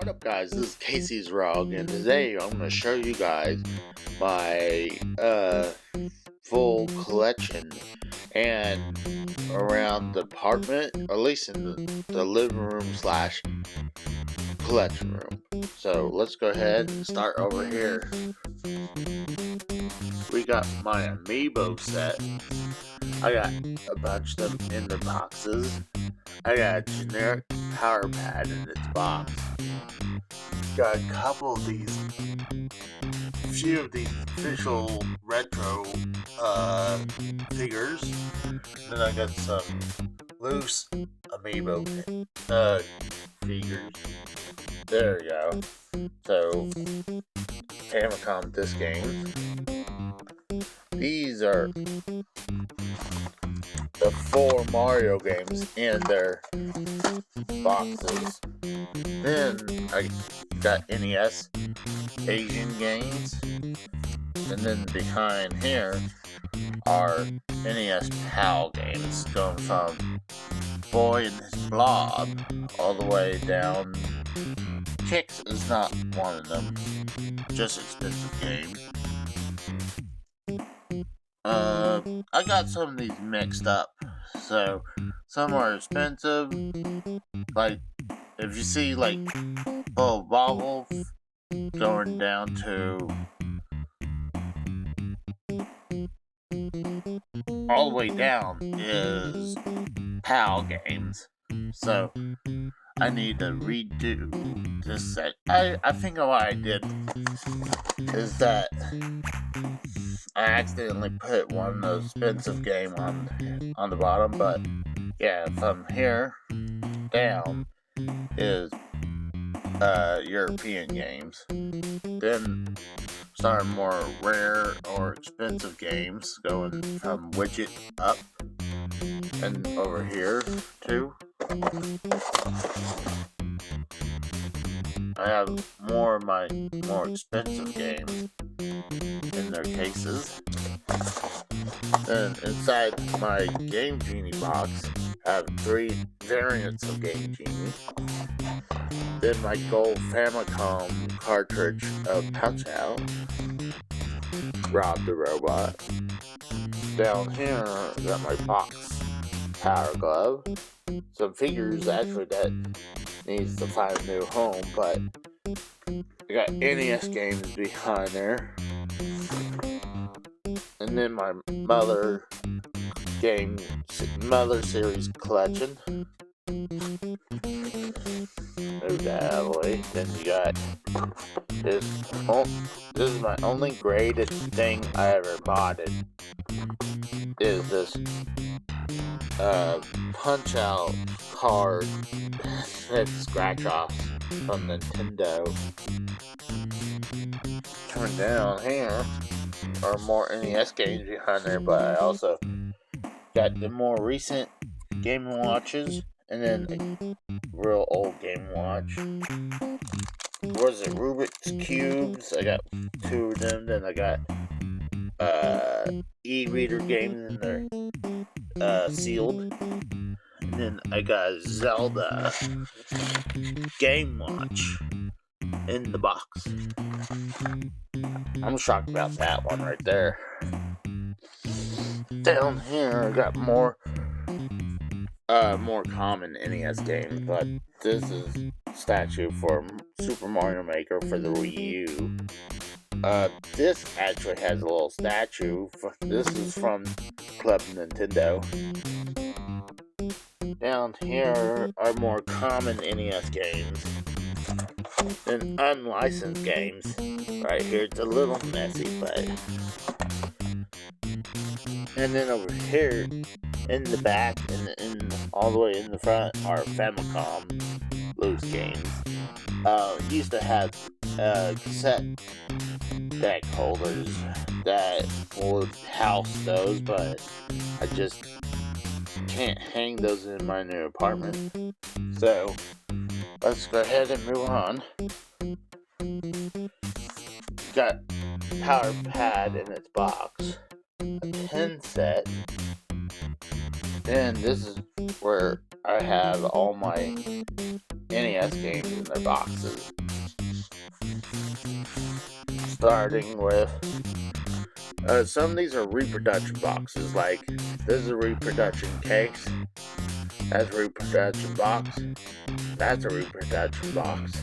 up, guys? This is Casey's Rog, and today I'm going to show you guys my full collection and around the apartment, or at least in the living room slash collection room. So let's go ahead and start over here. We got my Amiibo set. I got a bunch of them in their boxes. I got a generic power pad in its box. Got a couple of these, few of these official retro figures. Then I got some loose Amiibo figures. There we go. So Famicom disc games. These are the 4 Mario games in their boxes. Then I got NES Asian games, and then behind here are NES PAL games, going from Boy and His Blob all the way down. Kicks is not one of them, just expensive game. I got some of these mixed up, so some are expensive, like if you see like Bobble going down to all the way down is PAL games, so I need to redo this set. I think what I did is that I accidentally put one of those expensive game on the bottom, but yeah, from here down is European games. Then start more rare or expensive games, going from Widget up and over here too. I have more of my more expensive games in their cases. Then inside my Game Genie box, I have 3 variants of Game Genie. Then my gold Famicom cartridge of Punch-Out! Rob the Robot. Down here, I got my box Power Glove. Some figures actually that needs to find a new home, but I got NES games behind there. And then my Mother series collection. Move that out of the way. Then you got this. This is my only graded thing I ever modded. Is this Punch-Out! Card that's scratch offs from Nintendo. Turn down here are more NES games behind there, but I also got the more recent Game & Watches, and then a real old Game & Watch. Was it Rubik's Cubes? I got 2 of them. Then I got e-reader games, and they're sealed. And then I got a Zelda Game Watch in the box. I'm shocked about that one right there. Down here I got more common NES games, but this is statue for Super Mario Maker for the Wii U. This actually has a little statue. This is from Club Nintendo. Down here are more common NES games and unlicensed games. Right here, it's a little messy, but. And then over here, in the back and all the way in the front are Famicom loose games. Used to have cassette deck holders that would house those, but I just can't hang those in my new apartment. So let's go ahead and move on. Got power pad in its box, a pin set. Then this is where I have all my NES games in their boxes. starting with some of these are reproduction boxes. Like this is a reproduction case. That's a reproduction box. That's a reproduction box.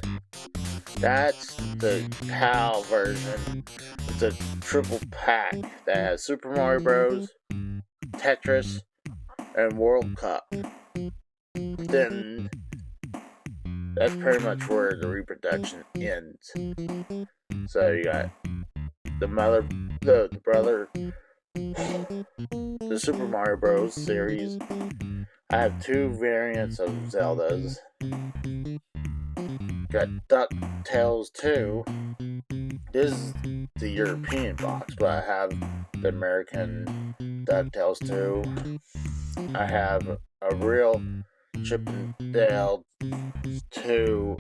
That's the PAL version. It's a triple pack that has Super Mario Bros., Tetris, and World Cup. Then that's pretty much where the reproduction ends. So you got the brother, the Super Mario Bros. Series. I have two variants of Zeldas. Got DuckTales 2. This is the European box, but I have the American DuckTales 2. I have a real Chip and Dale 2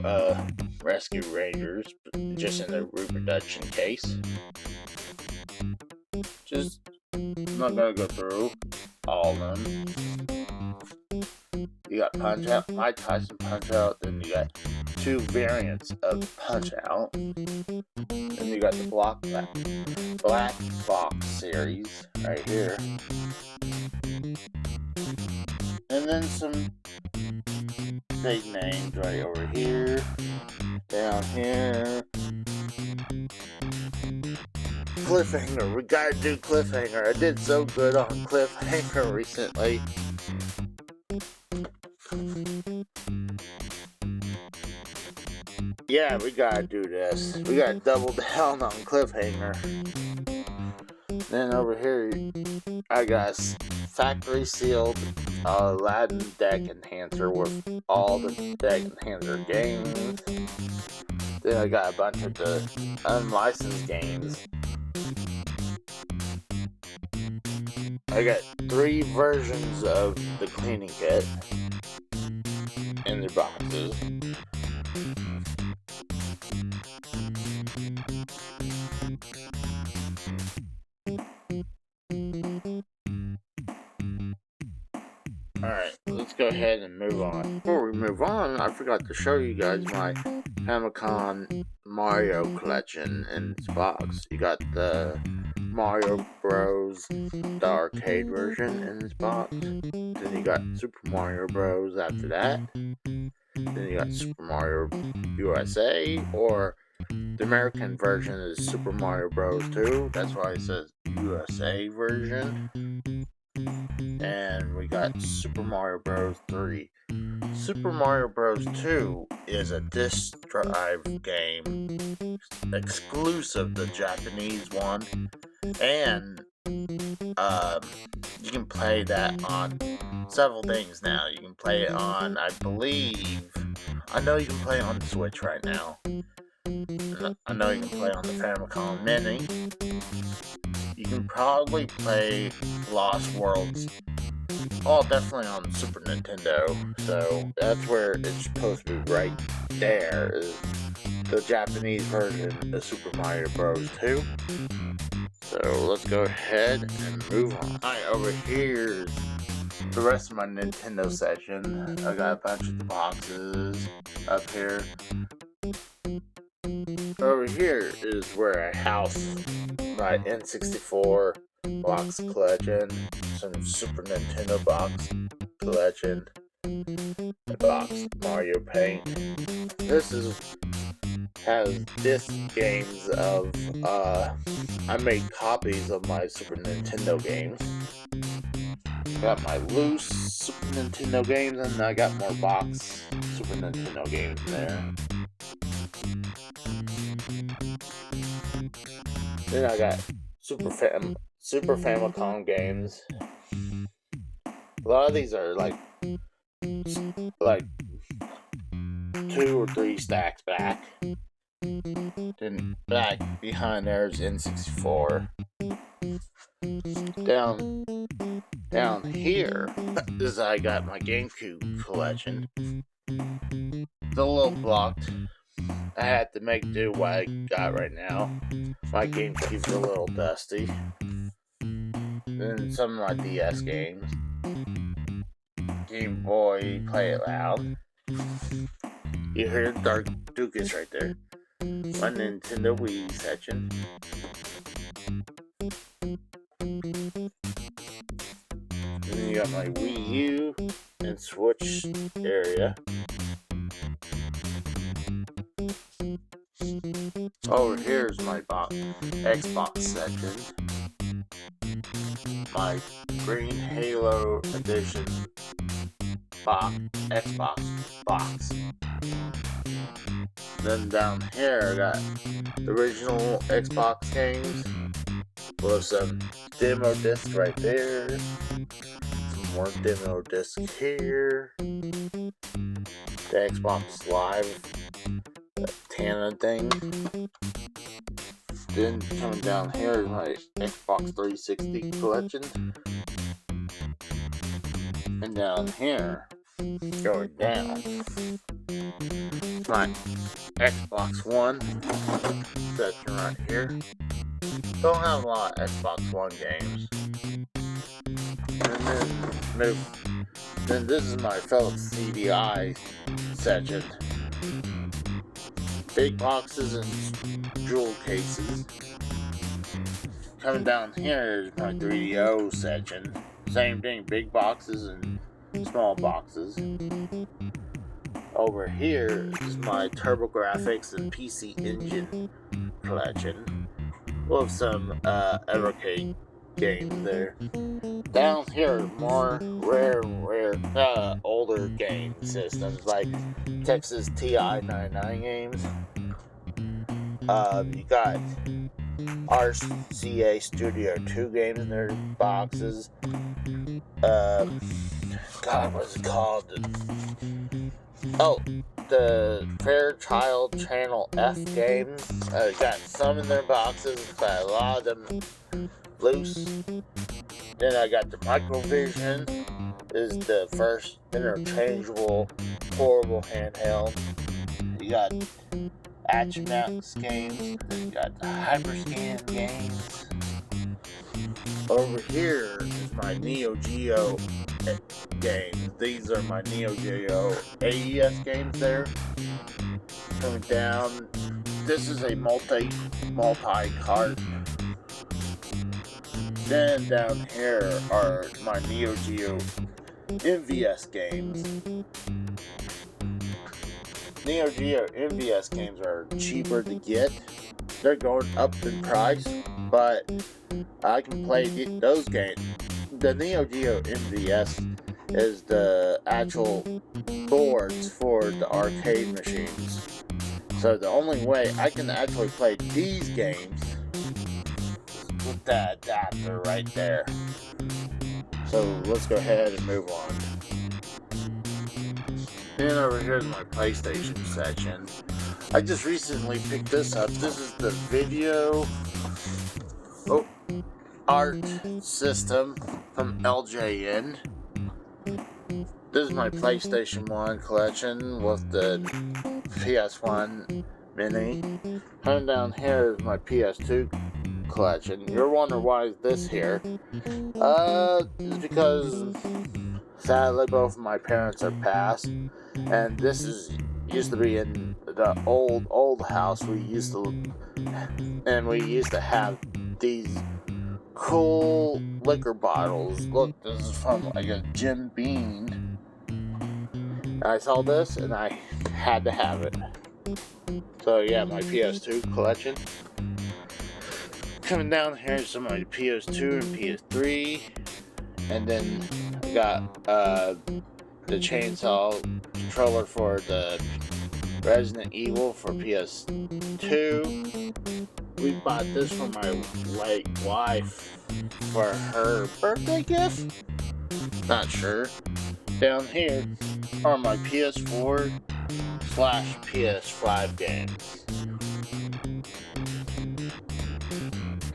Rescue Rangers, just in the reproduction case. I'm not gonna go through all of them. You got Punch Out, Mike Tyson Punch Out, then you got two variants of Punch Out. Then you got the Black Box series right here. And then some big names right over here, down here. Cliffhanger, we gotta do Cliffhanger. I did so good on Cliffhanger recently. Yeah, we gotta do this. We gotta double down on Cliffhanger. Then over here, I got factory sealed Aladdin deck enhancer with all the deck enhancer games. Then I got a bunch of the unlicensed games. I got 3 versions of the cleaning kit in the boxes. Alright, let's go ahead and move on. Before we move on, I forgot to show you guys my Famicom Mario collection in this box. You got the Mario Bros. The arcade version in this box. Then you got Super Mario Bros. After that. Then you got Super Mario USA, or the American version is Super Mario Bros. 2. That's why it says USA version. And we got Super Mario Bros. 3. Super Mario Bros. 2 is a disc drive game, exclusive the Japanese one, and you can play that on several things now. You can play it on, I know you can play it on the Switch right now. I know you can play on the Famicom Mini. You can probably play Lost Worlds. Definitely on Super Nintendo. So that's where it's supposed to be right there. Is the Japanese version of Super Mario Bros. 2. So let's go ahead and move on. Alright, over here, the rest of my Nintendo section. I got a bunch of the boxes up here. Over here is where I house my N64 box collection, some Super Nintendo box collection, a box Mario Paint. This has disc games of I made copies of my Super Nintendo games. Got my loose Super Nintendo games, and I got more box Super Nintendo games in there. Then I got Super Famicom games. A lot of these are like 2 or 3 stacks back. Then back behind there is N64. Down here is I got my GameCube collection. It's a little blocked. I had to make do what I got right now. My GameCube's a little dusty. Then some of my DS games. Game Boy, Play It Loud. You hear Dark Dukas right there. my Nintendo Wii section. And then you got my Wii U and Switch area. Over here is my Xbox section. My Green Halo Edition Xbox box. Then down here I got the original Xbox games with some demo discs right there. Some more demo discs here. The Xbox Live Tana thing. Then coming down here is my Xbox 360 collection. And down here, going down, my Xbox One section right here. Don't have a lot of Xbox One games. And then this is my Philips CDI section. Big boxes and jewel cases. Coming down here is my 3DO section. Same thing, big boxes and small boxes. Over here is my TurboGrafx and PC Engine collection with some Evercade games there. Down here, more rare, older game systems like Texas TI 99 games. You got RCA Studio 2 games in their boxes. God, what's it called? Oh, the Fairchild Channel F games. Got some in their boxes, but a lot of them loose. Then I got the Microvision. Is the first interchangeable portable handheld. You got Atchmax games. You got the Hyperscan games. Over here is my Neo Geo games. These are my Neo Geo AES games there. Coming down, this is a multi-cart. Then down here are my Neo Geo MVS games. Neo Geo MVS games are cheaper to get. They're going up in price, but I can play those games. The Neo Geo MVS is the actual boards for the arcade machines. So the only way I can actually play these games is with that adapter right there. So let's go ahead and move on. Then over here is my PlayStation section. I just recently picked this up. This is the video art system from LJN. This is my PlayStation 1 collection with the PS1 mini. Coming down here is my PS2 collection. You're wondering why is this here? It's because sadly both of my parents are passed, and this used to be in the old house we used to have these cool liquor bottles. Look, this is from like a Jim Beam. I saw this and I had to have it. So yeah, my PS2 collection. Coming down here is some of my PS2 and PS3, and then I got the chainsaw controller for the Resident Evil for PS2. We bought this for my late wife for her birthday gift. Not sure. Down here are my PS4/PS5 games.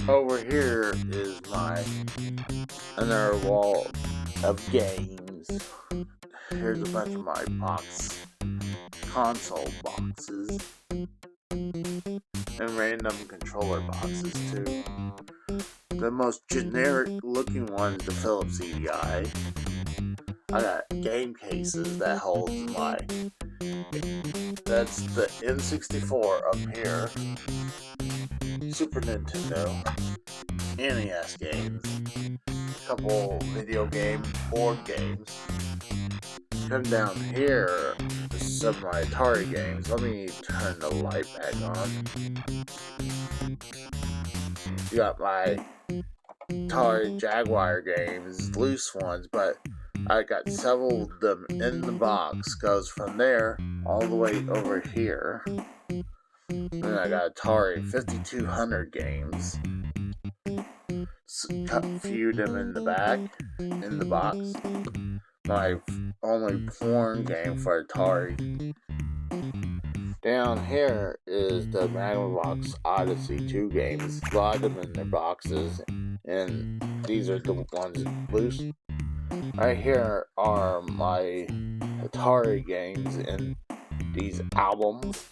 Over here is my another wall of games. Here's a bunch of my console boxes and random controller boxes too. The most generic looking one is the Philips CDI. I got game cases that holds my. That's the N64 up here, Super Nintendo, NES games, couple video game board games. Come down here, some of my Atari games. Let me turn the light back on. You got my Atari Jaguar games, loose ones, but I got several of them in the box. Goes from there all the way over here. Then I got Atari 5200 games. Cut a few of them in the back, in the box. My only porn game for Atari. Down here is the Magnavox Odyssey 2 games. A lot of them in their boxes, and these are the ones loose. Right here are my Atari games and these albums.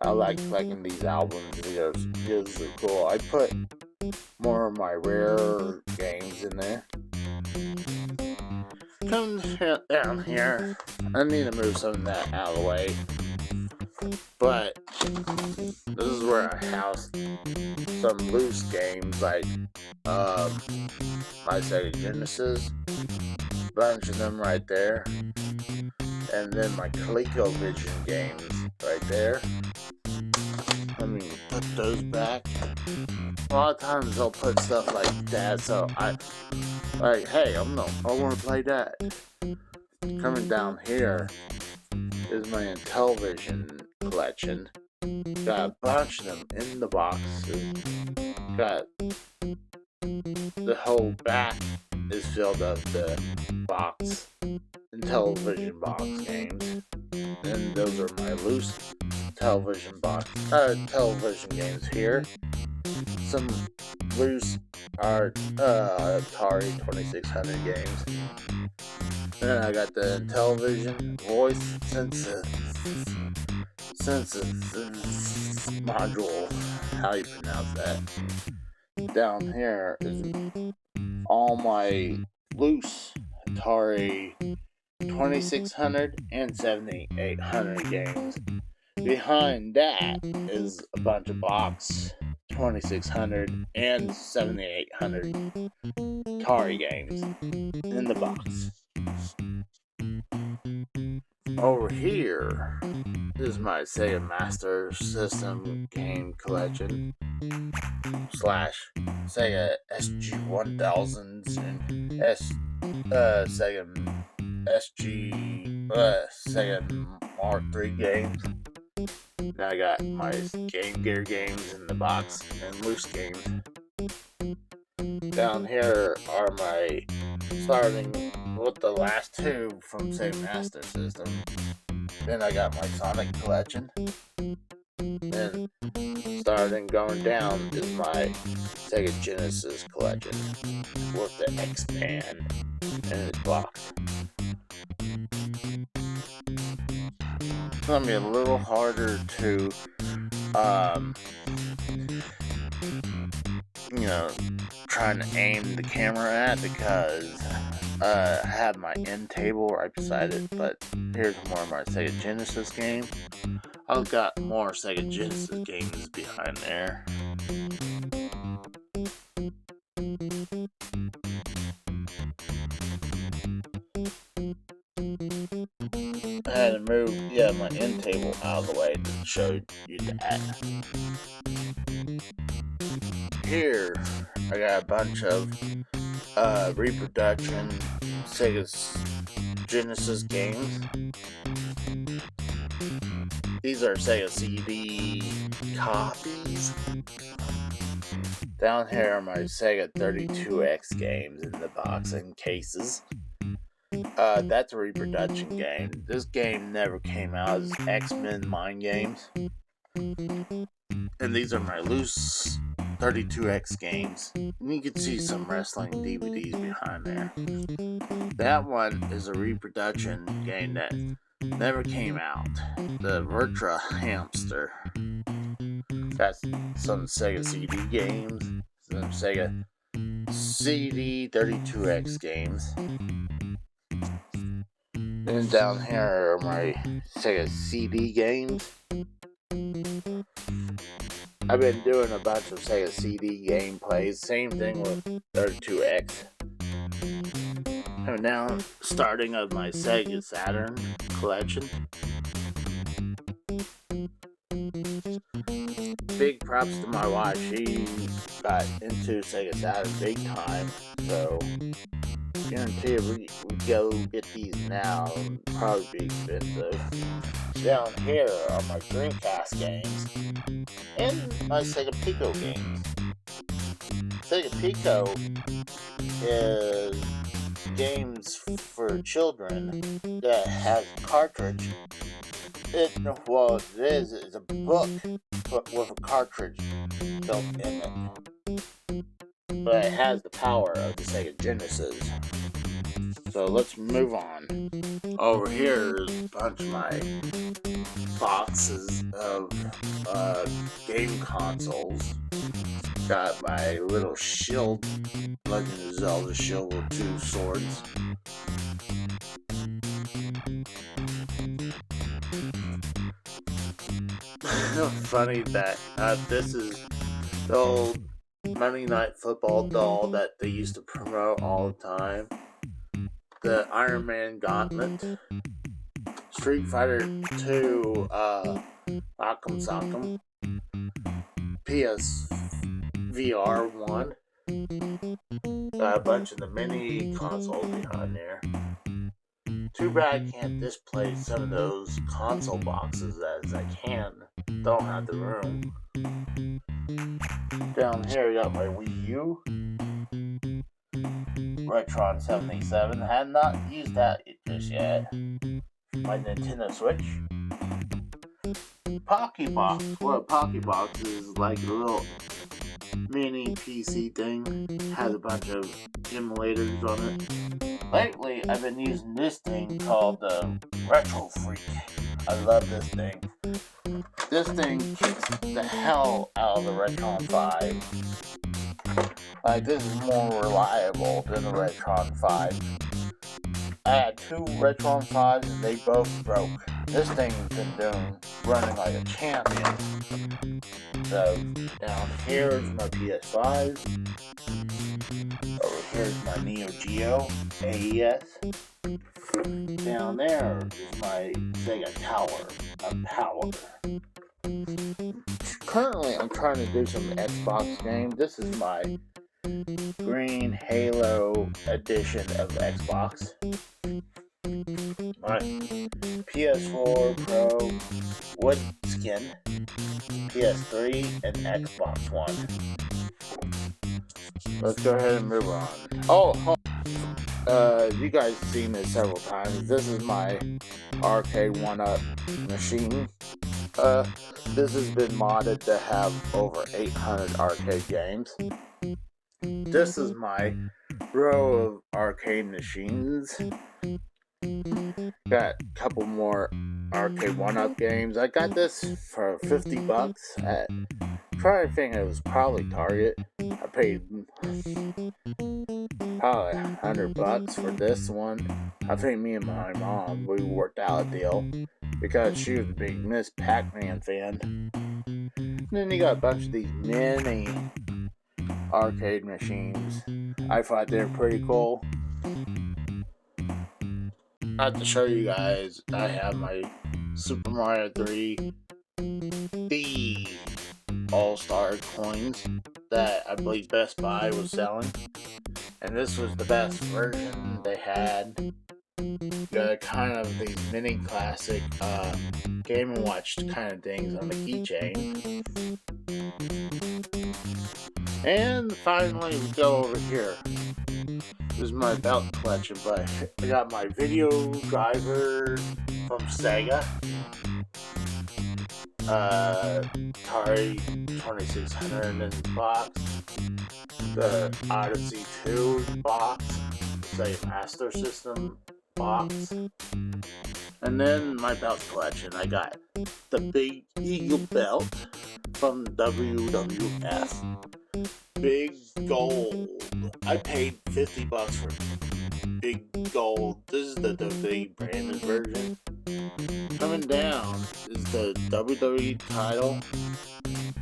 I like collecting these albums because it's really cool. I put more of my rare games in there. Come down here. I need to move some of that out of the way. But this is where I house some loose games like my Sega Genesis, bunch of them right there, and then my ColecoVision games right there. Let me put those back. A lot of times they'll put stuff like that, so I like, hey, I want to play that. Coming down here is my Intellivision collection. Got a bunch of them in the boxes. Got the whole back is filled up the box, Intellivision box games, and those are my loose television games here. Some loose are Atari 2600 games. Then I got the Intellivision voice synthesis module. How you pronounce that? Down here is all my loose Atari 2600 and 7800 games. Behind that is a bunch of box 2600 and 7800 Atari games in the box. Over here is my Sega Master System game collection / Sega SG-1000s and Sega Mark III games. Now I got my Game Gear games in the box and loose games. Down here are my, starting with the last two from Sega Master System. Then I got my Sonic collection. Then starting going down is my Sega Genesis collection with the X-Man in its box. It's gonna be a little harder to trying to aim the camera at because I have my end table right beside it. But here's more of my Sega Genesis game. I've got more Sega Genesis games behind there. I had to move my end table out of the way to show you that. Here I got a bunch of reproduction Sega Genesis games. These are Sega CD copies. Down here are my Sega 32X games in the box and cases. That's a reproduction game. This game never came out. It's X-Men Mind Games. And these are my loose 32X games. And you can see some wrestling DVDs behind there. That one is a reproduction game that never came out. The Virtua Hamster. That's some Sega CD games. Some Sega CD 32X games. And down here are my Sega CD games. I've been doing a bunch of Sega CD gameplays. Same thing with 32X. I'm now starting of my Sega Saturn collection. Big props to my wife. She got into Sega Saturn big time. So, guarantee if we go get these now, it'll probably be expensive. Down here are my Dreamcast games and my Sega Pico games. Sega Pico is games for children that has cartridge. It's a book with a cartridge built in it. But it has the power of the Sega Genesis. So let's move on. Over here is a bunch of my boxes of game consoles. Got my little shield, Legend of Zelda shield with 2 swords. Funny that this is the old Monday Night Football doll that they used to promote all the time. The Iron Man Gauntlet, Street Fighter 2, Rock'em Sock'em, PS VR 1. Got a bunch of the mini consoles behind there. Too bad I can't display some of those console boxes as I can. Don't have the room. Down here, I got my Wii U, Retron 77. Had not used that just yet. My Nintendo Switch. Pokébox. Well, Pokébox is like a little mini PC thing. Has a bunch of emulators on it. Lately, I've been using this thing called the Retro Freak. I love this thing. This thing kicks the hell out of the Retron 5. Like, this is more reliable than the Retron 5. I had 2 Retron 5s and they both broke. This thing's been running like a champion. So, down here is my PS5. Over here is my Neo Geo AES. Down there is my Sega Tower of Power. Currently, I'm trying to do some Xbox games. This is my Green Halo edition of Xbox. My PS4 Pro wood skin, PS3, and Xbox One. Let's go ahead and move on. You guys seen this several times. This is my arcade 1-up machine. This has been modded to have over 800 arcade games. This is my row of arcade machines. Got a couple more arcade 1-up games. I got this for $50 at, trying to think, it was probably Target. I paid probably $100 for this one. I think me and my mom, we worked out a deal because she was a big Miss Pac-Man fan. And then you got a bunch of these mini arcade machines. I thought they were pretty cool. I have to show you guys, I have my Super Mario 3D All-Star coins that I believe Best Buy was selling. And this was the best version they had. Got kind of these mini classic Game & Watch kind of things on the keychain. And finally, we go over here. This is my belt collection, but I got my video driver from Sega. Atari 2600 in this box. The Odyssey 2 box. Sega Master System box. And then my belt collection. I got the Big Eagle belt from WWF. Big gold. I paid $50 for big gold. This is the WWE branded version. Coming down is the WWE title.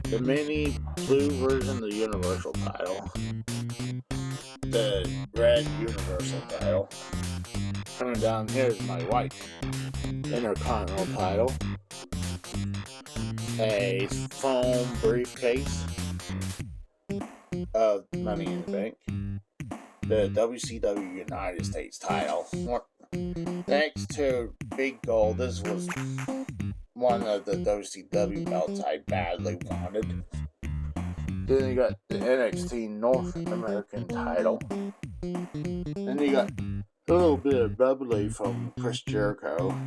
The mini blue version, the Universal title. The red Universal title. Coming down here is my white Intercontinental title. A foam briefcase of Money in the Bank. The WCW United States title. Next to Big Gold, this was one of the WCW belts I badly wanted. Then you got the NXT North American title. Then you got a little bit of bubbly from Chris Jericho.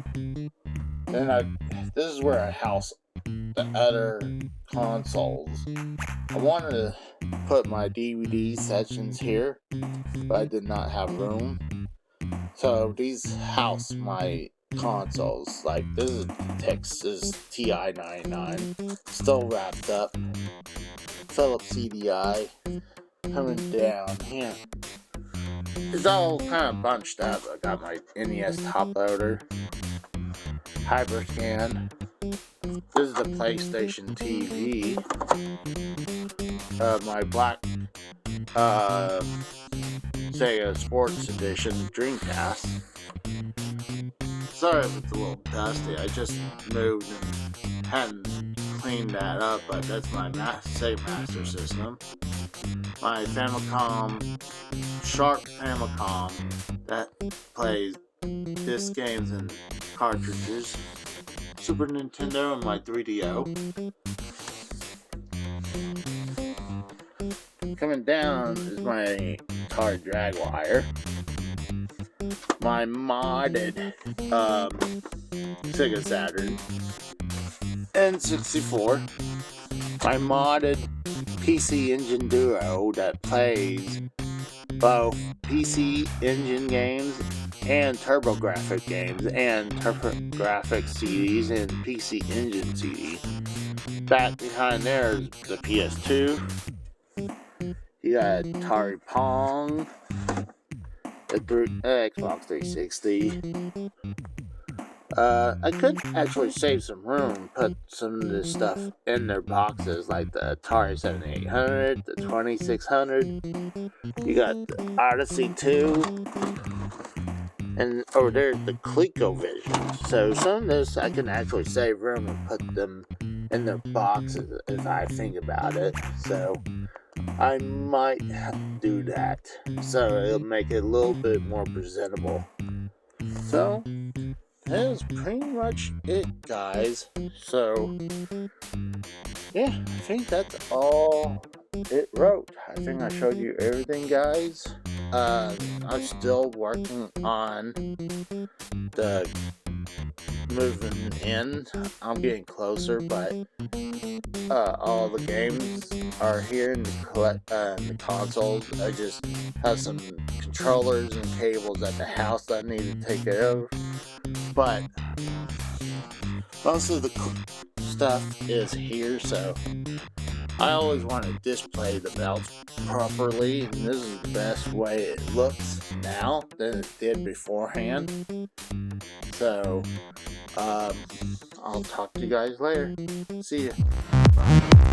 Then this is where I house the other consoles. I wanted to put my DVD sections here, but I did not have room. So these house my consoles. Like this is Texas TI-99, still wrapped up. Philips CDI coming down here. It's all kind of bunched up. I got my NES top loader, HyperScan. This is the PlayStation TV. My black Sega Sports Edition Dreamcast. Sorry if it's a little dusty. I just moved and hadn't cleaned that up, but that's my Sega Master System. My Famicom, Sharp Famicom, that plays disc games and cartridges. Super Nintendo and my 3DO. Coming down is my Atari Dragwire. My modded Sega Saturn N64. My modded PC Engine Duo that plays both PC Engine games and TurboGrafx games and TurboGrafx CDs and PC Engine CD. Back behind there is the PS2. You got Atari Pong, the Xbox 360. I could actually save some room, put some of this stuff in their boxes, like the Atari 7800, the 2600. You got the Odyssey 2. And over there's the ColecoVision. So some of this I can actually save room and put them in their boxes if I think about it. So I might have to do that. So it'll make it a little bit more presentable. So that's pretty much it, guys. So yeah, I think that's all it wrote. I think I showed you everything, guys. I'm still working on the moving in. I'm getting closer, but all the games are here in the consoles. I just have some controllers and cables at the house that I need to take care of. But most of the stuff is here, so I always want to display the belts properly, and this is the best way it looks now than it did beforehand. So, I'll talk to you guys later. See ya. Bye.